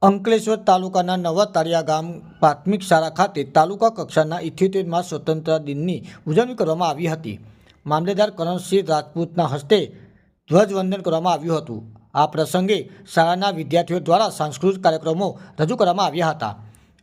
અંકલેશ્વર તાલુકાના નવા તાળિયા ગામ પ્રાથમિક શાળા ખાતે તાલુકા કક્ષાના 78મા સ્વતંત્ર દિનની ઉજવણી કરવામાં આવી હતી। મામલેદાર કરણસિંહ રાજપૂતના હસ્તે ધ્વજવંદન કરવામાં આવ્યું હતું। આ પ્રસંગે શાળાના વિદ્યાર્થીઓ દ્વારા સાંસ્કૃતિક કાર્યક્રમો રજૂ કરવામાં આવ્યા હતા।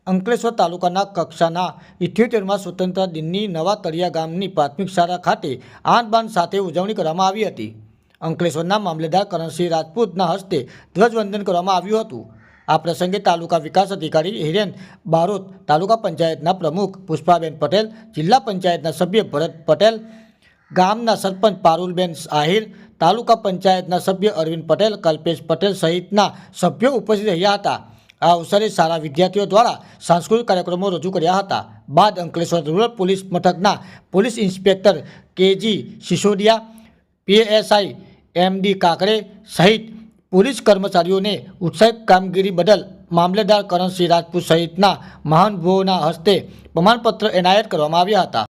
અંકલેશ્વર તાલુકાના કક્ષાના 78મા સ્વતંત્ર દિનની નવા તળિયા ગામની પ્રાથમિક શાળા ખાતે આનબાન સાથે ઉજવણી કરવામાં આવી હતી। અંકલેશ્વરના મામલેદાર કરણસિંહ રાજપૂતના હસ્તે ધ્વજવંદન કરવામાં આવ્યું હતું। આ પ્રસંગે તાલુકા વિકાસ અધિકારી હિરેન બારોટ, તાલુકા પંચાયતના પ્રમુખ પુષ્પાબેન પટેલ, જિલ્લા પંચાયતના સભ્ય ભરત પટેલ, ગામના સરપંચ પારુલબેન આહિર, તાલુકા પંચાયતના સભ્ય અરવિંદ પટેલ, કલ્પેશ પટેલ સહિતના સભ્યો ઉપસ્થિત રહ્યા હતા। આ અવસરે શાળા વિદ્યાર્થીઓ દ્વારા સાંસ્કૃતિક કાર્યક્રમો રજૂ કર્યા હતા। બાદ અંકલેશ્વર રૂરલ પોલીસ મથકના police inspector K G Sisodiya, PSI M D Kakade સહિત પોલીસ કર્મચારીઓને ઉત્સાહિત કામગીરી બદલ મામલેદાર કરણસિંહ રાજપૂત સહિતના મહાનુભાવોના હસ્તે પ્રમાણપત્ર એનાયત કરવામાં આવ્યા હતા।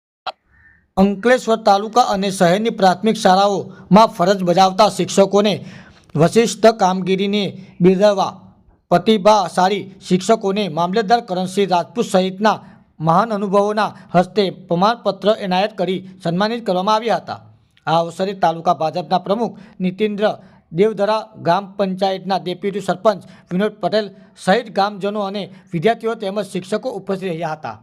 અંકલેશ્વર તાલુકા અને શહેરની પ્રાથમિક શાળાઓમાં ફરજ બજાવતા શિક્ષકોને વિશિષ્ટ કામગીરીને બિરદાવવા પ્રતિભાશાળી શિક્ષકોને મામલેદાર કરણસિંહ રાજપૂત સહિતના મહાન અનુભવોના હસ્તે પ્રમાણપત્ર એનાયત કરી સન્માનિત કરવામાં આવ્યા હતા। આ અવસરે તાલુકા ભાજપના પ્રમુખ નીતિન્દ્ર દેવધરા, ગ્રામ પંચાયતના ડેપ્યુટી સરપંચ વિનોદ પટેલ સહિત ગામજનો અને વિદ્યાર્થીઓ તેમજ શિક્ષકો ઉપસ્થિત રહ્યા હતા।